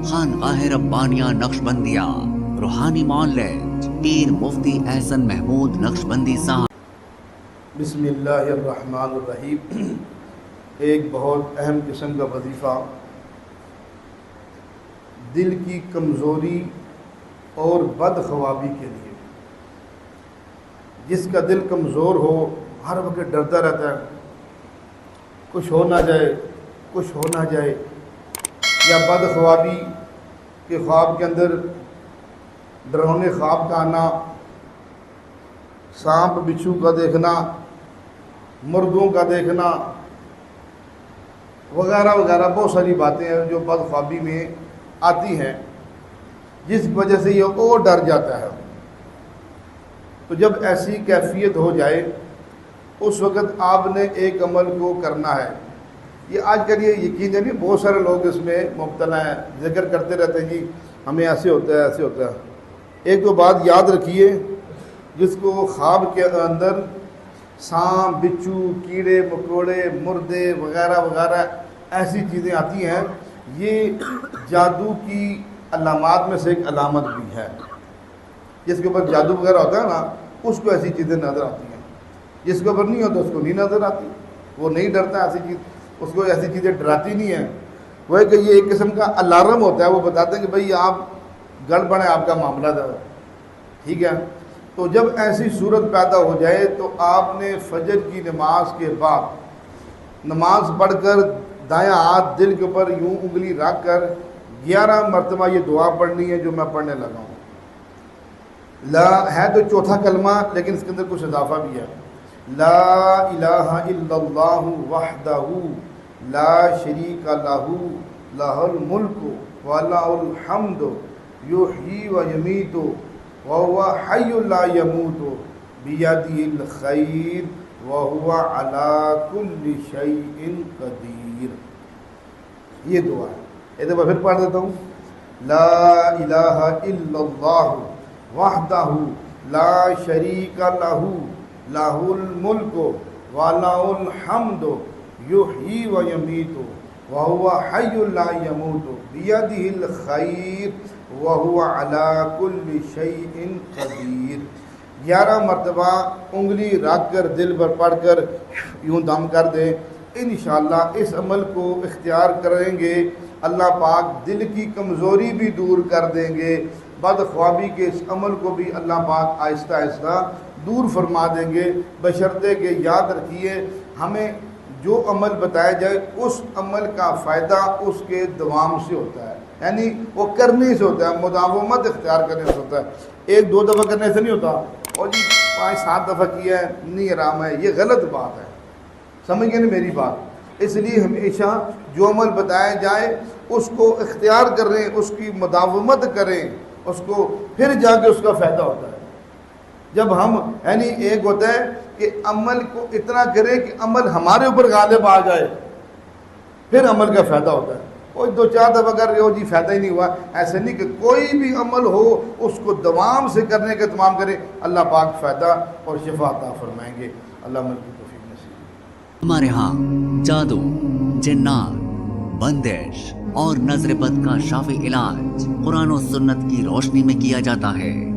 خانقاہ ربانیہ نقشبندیہ روحانی معالج پیر مفتی احسن محمود نقشبندی صاحب۔ بسم اللہ الرحمن الرحیم۔ ایک بہت اہم قسم کا وظیفہ دل کی کمزوری اور بدخوابی کے لیے۔ جس کا دل کمزور ہو ہر وقت ڈرتا رہتا ہے، کچھ ہو نہ جائے کچھ ہو نہ جائے، یا بدخوابی کے خواب کے اندر ڈراؤنے خواب کا آنا، سانپ بچھو کا دیکھنا، مردوں کا دیکھنا وغیرہ وغیرہ، بہت ساری باتیں ہیں جو بدخوابی میں آتی ہیں، جس وجہ سے یہ اور ڈر جاتا ہے۔ تو جب ایسی کیفیت ہو جائے اس وقت آپ نے ایک عمل کو کرنا ہے۔ یہ آج کل یہ یقین ہے، بہت سارے لوگ اس میں مبتلا ہیں، ذکر کرتے رہتے ہیں جی ہمیں ایسے ہوتا ہے ایسے ہوتا ہے۔ ایک تو بات یاد رکھیے، جس کو خواب کے اندر سانپ بچھو کیڑے مکوڑے مردے وغیرہ وغیرہ ایسی چیزیں آتی ہیں، یہ جادو کی علامات میں سے ایک علامت بھی ہے۔ جس کے اوپر جادو وغیرہ ہوتا ہے نا، اس کو ایسی چیزیں نظر آتی ہیں، جس کے اوپر نہیں ہوتا اس کو نہیں نظر آتی، وہ نہیں ڈرتا ایسی چیز، اس کو ایسی چیزیں ڈراتی نہیں ہیں۔ وہ ہے کہ یہ ایک قسم کا الارم ہوتا ہے، وہ بتاتے ہیں کہ بھئی آپ گڑبڑ ہے آپ کا معاملہ تھا، ٹھیک ہے۔ تو جب ایسی صورت پیدا ہو جائے تو آپ نے فجر کی نماز کے بعد نماز پڑھ کر دایاں ہاتھ دل کے اوپر یوں انگلی رکھ کر 11 مرتبہ یہ دعا پڑھنی ہے جو میں پڑھنے لگا ہوں۔ لا ہے تو چوتھا کلمہ، لیکن اس کے اندر کچھ اضافہ بھی ہے۔ لا الہ الا اللہ وحدہ لا شریک لہ لہ الملک ولہ الحمد یحیی و یمیت وہو حی لا یموت بیدہ الخیر وہو علی کل شیء قدیر۔ یہ دعا ہے، ایک دفعہ پھر پڑھ دیتا ہوں۔ لا الہ الا اللہ وحدہ لا شریک لہ لہ الملک ولہ الحمد یحیی و یمیت وہو حی لا یموت بیدہ الخیر وہو علی کل شیء قدیر۔ 11 مرتبہ انگلی رکھ کر دل پر پڑھ کر یوں دم کر دیں۔ انشاءاللہ اس عمل کو اختیار کریں گے، اللہ پاک دل کی کمزوری بھی دور کر دیں گے، بدخوابی کے اس عمل کو بھی اللہ پاک آہستہ آہستہ دور فرما دیں گے، بشرطے کہ یاد رکھیے ہمیں جو عمل بتایا جائے اس عمل کا فائدہ اس کے دوام سے ہوتا ہے، یعنی وہ کرنے سے ہوتا ہے، مداومت اختیار کرنے سے ہوتا ہے۔ 1-2 دفعہ کرنے سے نہیں ہوتا، اور جی 5-7 دفعہ کیا ہے نہیں آرام ہے، یہ غلط بات ہے، سمجھ گئے نا میری بات۔ اس لیے ہمیشہ جو عمل بتایا جائے اس کو اختیار کریں، اس کی مداومت کریں، اس کو پھر جا کے اس کا فائدہ ہوتا ہے۔ جب ہم یعنی ایک ہوتا ہے کہ عمل کو اتنا کریں کہ عمل ہمارے اوپر غالب آ جائے، پھر عمل کا فائدہ ہوتا ہے۔ کوئی 2-4 دفعہ کر رہے ہو جی فائدہ ہی نہیں ہوا، ایسے نہیں کہ کوئی بھی عمل ہو اس کو دوام سے کرنے کا اہتمام کریں، اللہ پاک فائدہ اور شفا عطا فرمائیں گے۔ اللہ مل کی توفیق نصیب۔ ہمارے ہاں جادو، جنات، بندش اور نظر بد کا شافی علاج قرآن و سنت کی روشنی میں کیا جاتا ہے۔